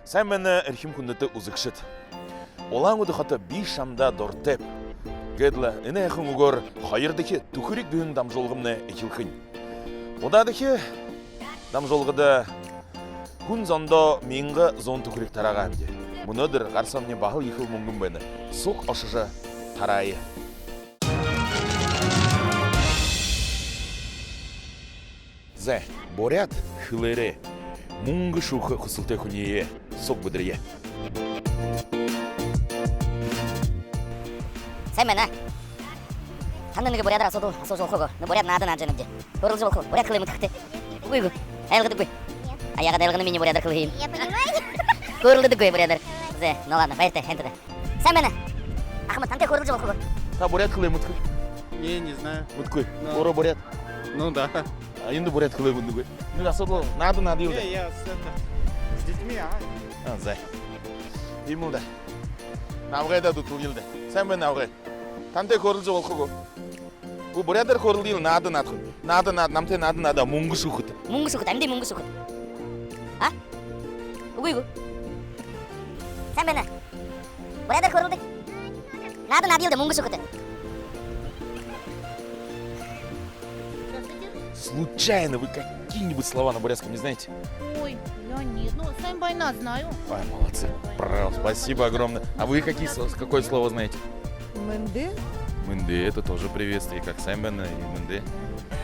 Sen beni erkim kundete uzakşıt. Olan udu hatı bir şamda dortep. Gedla, ene yakın uğur, hayırdaki tükürük düğün damjolğımne ekilkin. Odadaki damjolğıda kun zonda mingi zon tükürük tarağan de. Мұныдыр қарсамне бағыл екіл мұңгын бәні. Соқ ашыжа тарайы. Зә, борят хылыре. Мұңғы шуқы құсылты күнее. Соқ бүдірге. Сәй мәні. Қандыныға борядыр асуды, асу жолқығы. Боряд нады наджанымде. Борыл жолқығы, боряд қылымы тұқты. Ұйғы, әйілғыды қой. Аяға дәлғыны мені борядар қылығын. Я понимаю. Көрілді қой борядар. Ну ладно, поверьте, энтуда. Сам меня. Ахмад, там ты хорил жевал. Та бурят кылы муткы. Не знаю. Муткы. Оро бурят. Ну да. А инду бурят кылы муткы. Ну асодло, надо илды. Я с детьми, Зай. Имылда. Навгайда дутул илды. Сам мен навгай. Там ты хорил жевал кого. У бурятар хорил ил надо. Надо, намте надо. Мунгу сухут. Мунгу сухут, амде мунгу сухут. А? Угу. Сам меня. Борядыр хорилды. Надо илды, мунгу сухуты. Случайно вы какие-нибудь слова на бурятском не знаете? Ой, я нет. Ну, сами война знаю. Ой, молодцы. Браво, спасибо огромное. А вы какое слово знаете? Мэнде? Мэнде, это тоже приветствие, как Сэмбена и Мэнде.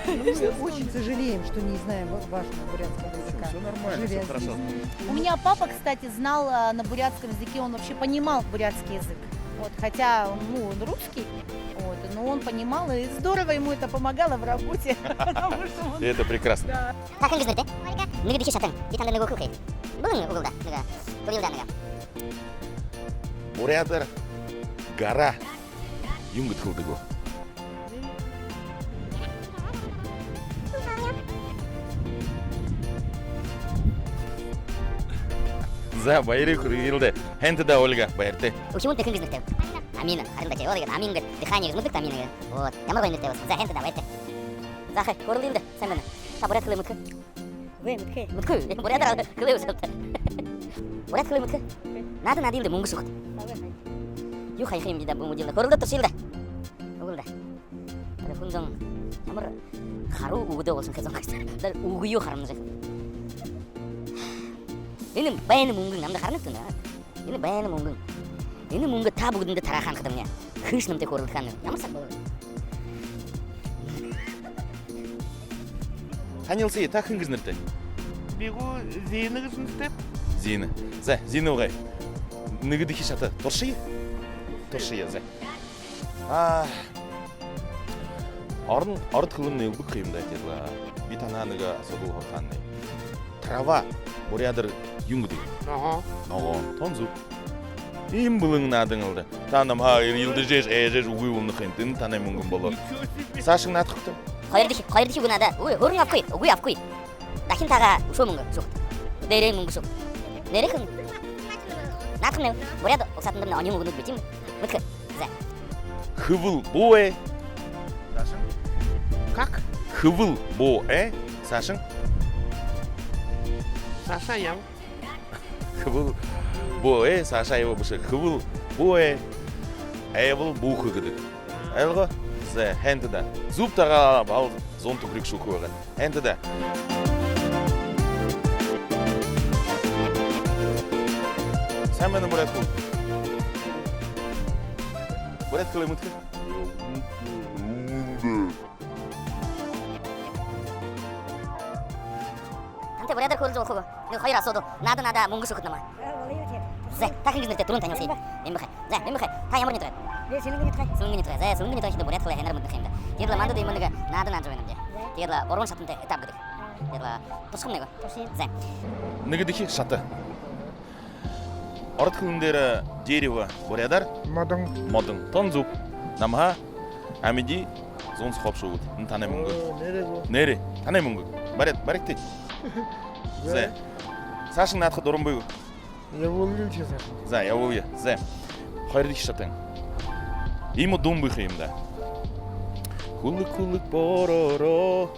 Мы очень сожалеем, что не знаем вашего бурятского языка. Все нормально, все хорошо. У меня папа, кстати, знал на бурятском языке, он вообще понимал бурятский язык. Вот, хотя, ну, он русский, вот, но он понимал, и здорово ему это помогало в работе. Это прекрасно. Да. Как он говорит, Нигде дихи шатан, дитан да нигу кухай. Был угылда, нига, турилда нига. Бурятар гора. Юнгат хылдыгу. За байры хырылды. Хенті да Ольга байырты. Учимун текин гизнектев. Амина, арындачай, ол деген амин гет, дыхание гизмуздык амина гет. Вот, ямар гойндектев. За хенті да байырты. Захай, хорыл илді, сән мені. Та бурят кылы муткі. Вы, муткі, бурятар кылы усылды. Бурят кылы муткі. Нады илді, муңғы сухыт. Юхай хрим дида буму дилді, хорылды тұрсы илді. Угылды. Ады күнзон, ямар хару угыды болсын кезон қайсы. Дәл угыю харымны жек. Ini bayani mungkin namda karena tuh na. Ini bayani mungkin. Ini mungkin tabu gede terakan ketemu. Khusus namte korul kan. Nama sak boleh. Ханилсы, так хин гизнерте. Бегу зейні кызмыстеп. Зина. За, Зина угай. Ныгы дихи шата. Торши? Торши, за. Ард кылын не убык кыйымда дедла. Битана ныга содул хорханны. Трава. Бурядыр юнгды. Ого, тонзу. Им былың надыңылды. Таным илды жеш, угуй улны хентин танай мүнгін болу. Сашың натқықты? Хайырдыхи гунада. Ой, хорун апкой, угуй апкой. Дахин тага ушо мүнгін сухт. Дейрей мүнгін сухт. Нері хын? Натқын не? Буряд оксатындырны они мүнгін үдбетим. Мүткі, за. Хывыл боэ. Сашың? Как? Хывыл боэ. Сашың? Саша ям. Хывыл боэ, Саша его бышы. Хывыл боэ. Эвыл бухы гыдык. Элго? Зе, хенті да. Зуб таға бал зон түкірік шуқы оған. Хенті да. Сән мені бурят кыл. Бурят кылы мүткі? Тамте бурядар хорыл жол хого. Хайыр асоду. Нады муңғы сухыт нама. Зе, такын гизнерте турун танел сейді. Мен бахай. Та ямар не тұрады? Сылыңғы не тұрады. Сылыңғы не тұрады шында бурят кылы хенер мүдді хемді. Дедла манды деймін ныға нады жойнымде. Дедла орон шатынды этап гыдык. Дедла тұшқым него. Зе. Ныгы дихи шаты. Ард кылындары дерево бурядар. Модың. Тонзуб. Намха. Амиди. Зон схоп шуғыд. Танай мүнгі. Нері? Танай мүнгі. Барек тей. Зе. Сашың натқы дұрын бұйғы. Я волгил честно. За, я волгил. Зе. Хайрдыхи шатың. Иму дум бұйғы имда. Хулык бороро.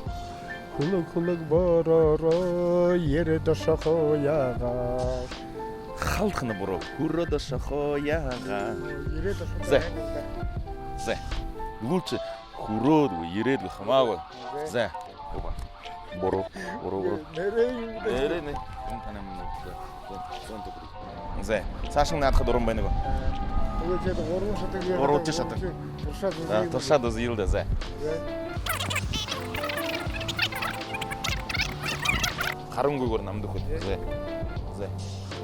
Хулык бороро. Ері доша қояға. Халтхны буру. Хурода шахояга. Ереді Зе. Зе. Лучше хуроду, ередлі хамауы. Зе. Оба. Буру. Эрене. Зе. Сашың надқы дұрын бәні бі. Орутчы шатың. Тұршады зейілді, зе. Қарын көй көрін амды көд. Зе. Зе.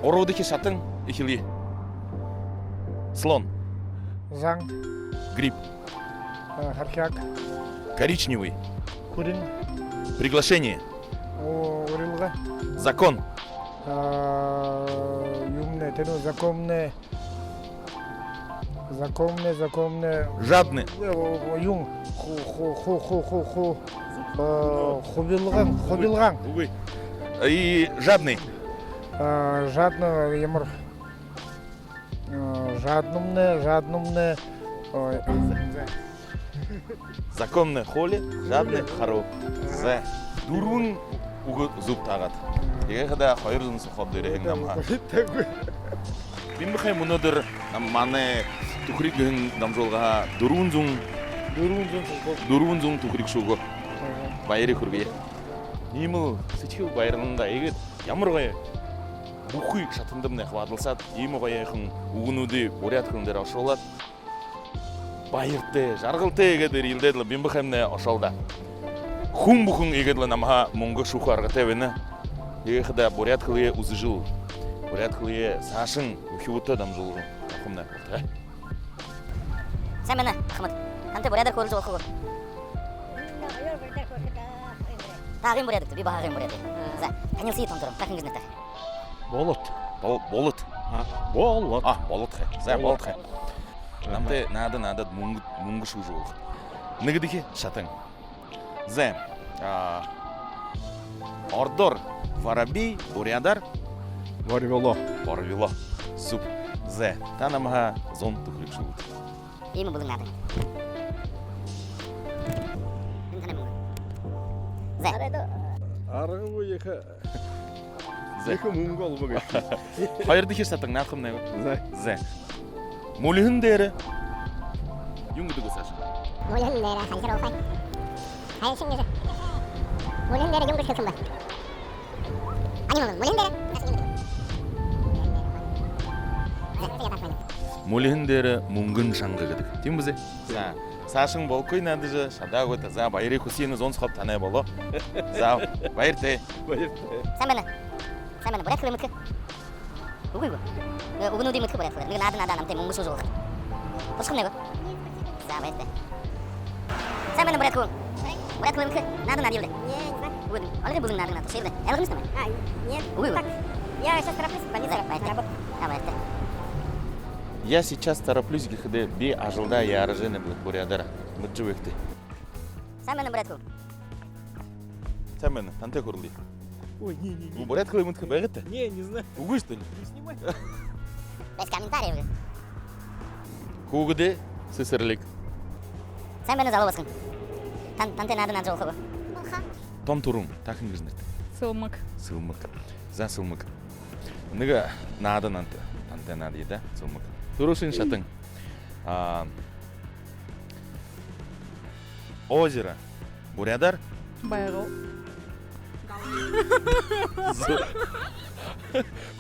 Оруды ке шатың, ехілге. Слон. Заң, Гриб. харкяк, Коричневый. күрін, Приглашение. орылға, Закон. юмне, тену, законне, Жадный. юм, хубилған, Увы. И жадный. жадны, емір, жаднымны, Законный холи, жадный хару. Зе. Дурун уғы зуб тағат. Еге қада қайырзын сұқап дөреген намға. Бен бұқай мұныдыр маны түкірік гүн дамжолға дурун зұң түкірік шуғы. Байыры көрге. Неміл сычыл байырыңға егет ямыр ғай бұқы шатындымны қывадылсад, емі ғай айқын уғынуды борят күндер ашылад. Байырты, жарғылты егедір елдеділі бен бұқаймны ашалда. Хун бұқын егеділі намға мұңғы шуқы арғатевені. Еге қыда борят қылые ұзы жыл. Борят қылые сашын үхеуті дамжылығын. Құмна көрді. Sen beni Ahmet. Kante buraya da korucu oku. Tağın buraya dikti, bir bağırın buraya dikti. Za, kanil siyi tonturum, takın güznete. Болот. Болот. Болот. Болот хэ. За болот хэ. Намте надо мунгу шужу. Нигдики шатың. Зе. Ордор. Воробей, бурядар. Варвело. Суп. Зе. Танамха зон тухрик шугут. İyi mi buldun nerede? Ben tanımam. Za. Арғы бұл екі Зе. мұңғы олбы Хайырдики шатың нақым не? Зе. Мулихын дәрі. Юңгыды көсәші. Molun dere, hançer olsay. Hayır şimdi. Molun dere yumdur kılsın bak. Hani molun dere. Nasıl yumdur? Мулихын дәрі мұңгын шаңғы кедік. Тем бізе? Сашың бол көй нәдіжі, шада көті. За байыры көсейіні зон сұқап танай болу. За байырты. Sen beni buraya kılıyor mutku. Ugu ugu. Ugu değil mutku buraya kılıyor. Nada namte mungu şucu olur. Hoşkum ne bu? Za bayırte. Sen beni buraya kılıyor. Buraya kılıyor mutku. Nada yıldı. Ugu değil. Öyle buzun nada nato. Şeyde. Elgin istemem. Нет. Ugu ugu. Я сейчас тороплюсь, За bayırte. Ha bayırte. Я сейчас тороплюсь, когда би ажылда ярыжыны бурядара. Мұджы өкті. Sen beni buraya kılıyor. Sen beni, танте көрілді. Ой, не. Бұл буряд қылы мұндқа бәғетті? Не знаю. Угу, что ли? Не снимай. Без комментариев. Кугыды сысырлик. Sen beni заловаскın. Танте nada naco okugu. Том турум, такын гыжнырды. Сылмык. Сылмык. За сылмык. Ныга нады нанты. Танте нады еді, сылмык. Турушын шатың. Озеро. Бурядар. Байғыл.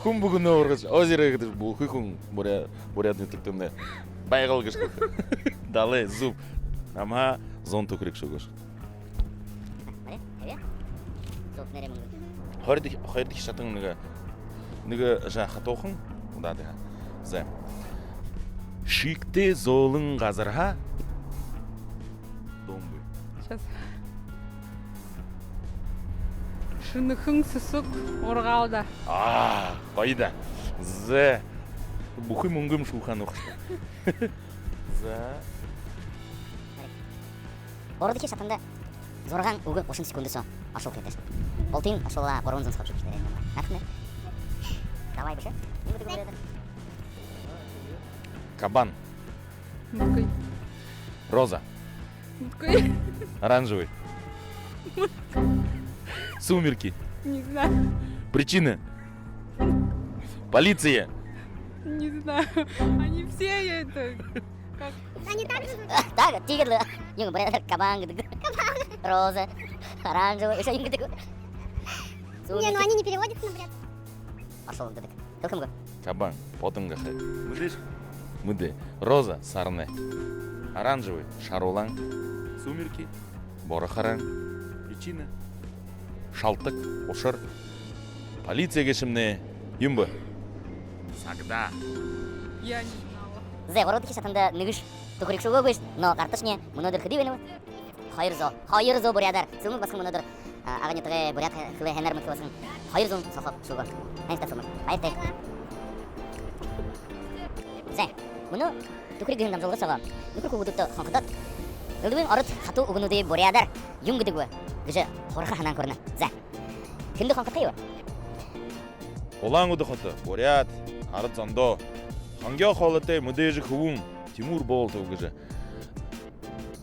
Хум бүгін орғыш. Озеро кедіш бұл хүйхун бурядны түктімді. Байғыл кыш кыш. Далы, зуб. Ама зон түкірік шугыш. Nereye? Zop nereye mungu? Хайрдық шатың ныга жа хатоқын. Удады ха. Зе. Шикте золың ғазырға. Домбы. Сейчас. Шынықың сұсық орғалда. Қайда. Зе. Бұқы мұңгым шухан оқышты. Зе. Бородыки шатында зорған угы 30 секундысы ашыл кетеш. Болтин ашыла боронзын сқап жүріштер. Нақны? Давай біше. Не буду говорить. Кабан. Мұткой. Роза. Мұткой. Оранжевый. Сумерки. Не знаю. Причина. Полиция. Не знаю. Они все это... Как... Так, тигр, yung бурятар кабан гэдэг. Роза, оранжевый, еще yung гэдэг. Не, ну они не переводятся на бурятский. Пошел он гэдэг. Кылкым го. Кабан, потом гахай. Мыдыш? Мыды. Роза, сарны. Оранжевый, шаролан. Сумерки, борохаран. Причина. Шалтык, ошыр. Полиция кешімне. Юмбы. Сагда. Я не знала. Зе городки шатында нүгіш. Тухрик шуға көш, но картошне, мұнадыр кыды бені. Хайыр зо бурядар. Сылмық басқын мұнадыр. Ағанетіғе бурят хылы хенер мұтқы басқын. Хайыр зон соқып шуға. Хайырта сылмық. Хайыртай. Зе, мұны тухрик гүйін дамжылғы соға. Нүкір күгудықты қанқыдат. Үлдің арыт қату ұғынуды бурядар. Юң гүді гүі. Гүжі қорқа ханан көріні. Зе. Кімді қанқыт қайы? Олаң ұды қоты, бурят, арыт зондо. Хангя холытай мыдыжы хывун. Тимур болты угыжы.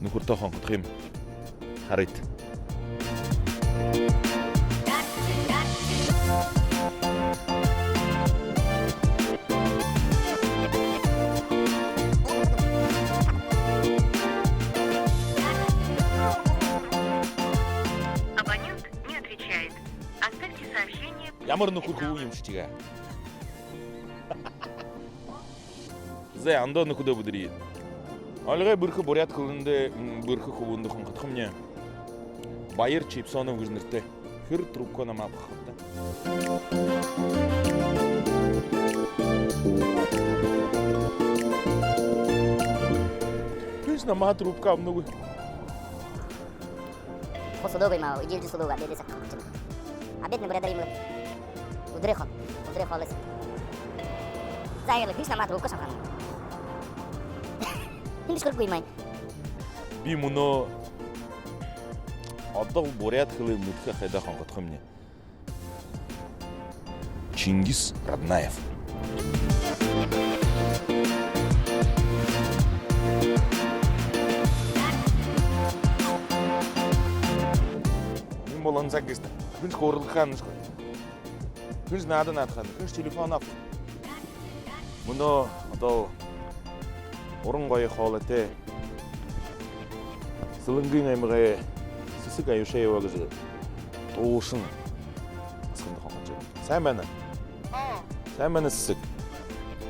Нүкірті қанқыт қим. Харит. Абонент не отвечает. Оставьте сообщение. Ямар нүкір хывун емшічіға. Зе, анда нүкіді бұдырейін. Алғай біркі бурят қылынды, біркі хывунды қанқыт қымне. Байыр чипсоны выжнырты. Хыр трубка на мапы қапты. Күш на ма трубка много. По судовой мау, иди в судовой, обедайся қанқытчын. Обед на бурядар емлі. Удыры қолысы. Зайырлы, күш на ма трубка шамқаны. Hindi шкурку имай. Би мұны адал бурят хылы мүткі қайда қанқыт қымне. Чингис Раднаев. Мен болан закесті. Күнш қорылған ұшқы. Күнш надан атқан. Күнш телефон ап. Мұны адал орын қойы қолыты. Сылыңғын аймығы сісік айышай өғізі. Тоғышын. Асқынды қанқыт жайды. Сән бәні? Сән бәні сісік?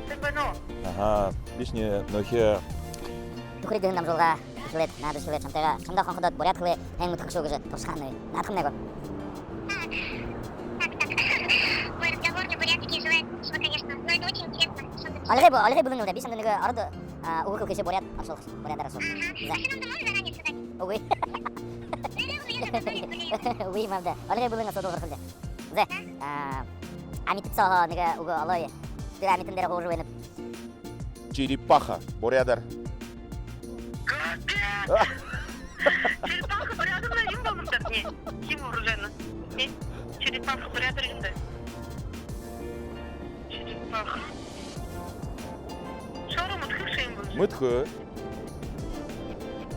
Сән бәні? Аха, бешіне нөхе. Тухрик гүйін дамжылға. Шылет, нады шылет, шамтайға. Шамда қанқыдат бурят қылы әң мұтқық шоғызы. Торшқаны. Надқым него? Мой разговор на бурятский желает, конечно, но это очень интересно. Алғай бұлың ұлда. Бейсімді нүгі арыды ұғы қылкесі бурят ашылғыз. Бурят арасыл. Машинамды можно заранее сказать? Угой. Угой, мавда. Алғай бұлың асыл доғыр қылды. Зе, амитіп саға нүгі ұғы алай. Бір амитіндері қоғыр өйініп. Черепаха, бурядар. Черепаха бурядар ким болмuşlar? Ne? Kim vuracağını? Ne? Черепаха бурядар kimde? Черепаха. Şora mutlu şeyim bu. Мұтқы.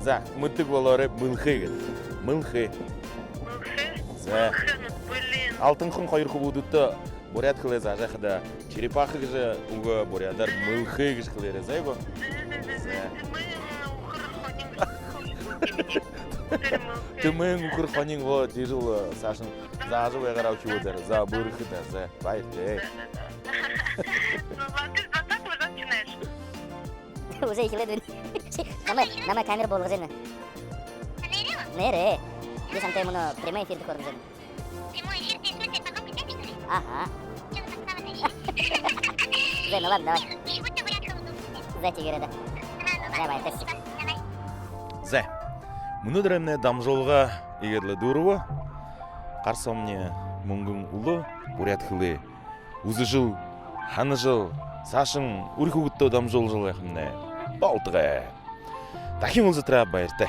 За, мұтық олары мұлқы. Мұлқы. За. Блин. Алтын құн қойыр құбудықты бурят қылы зажа қыда. Черепаха кіжі ұғы бурядар мұлқы кіж қылыры. Зай бұ? Түмін ұқыр қонин ғо дежіл сашын зажы байғарау кеудар. За бұрықы да, за байты. Ты за так уже начинаешь? Уже ихиле дүн. Намай камера болғы жені. Нере? Бес антай мұны прямой эфирді көрді жені. Прямой эфир, ты смотри, потом придешь, что ли? Ага. Что ты так ставишь? Зе, ну ладно, давай. Чего ты бурят хылыду? Зе тегереді. Давай, тесті. Давай. Зе. Мұны дәрімне дамжолға егерлі дұруы. Қарсамне мұңгың ұлы бурят қылы. Uzı jıl, hanı jıl, saşın urku gutto damjol jıl yakınne. Baltıға. Таким olsa trap bayırtı.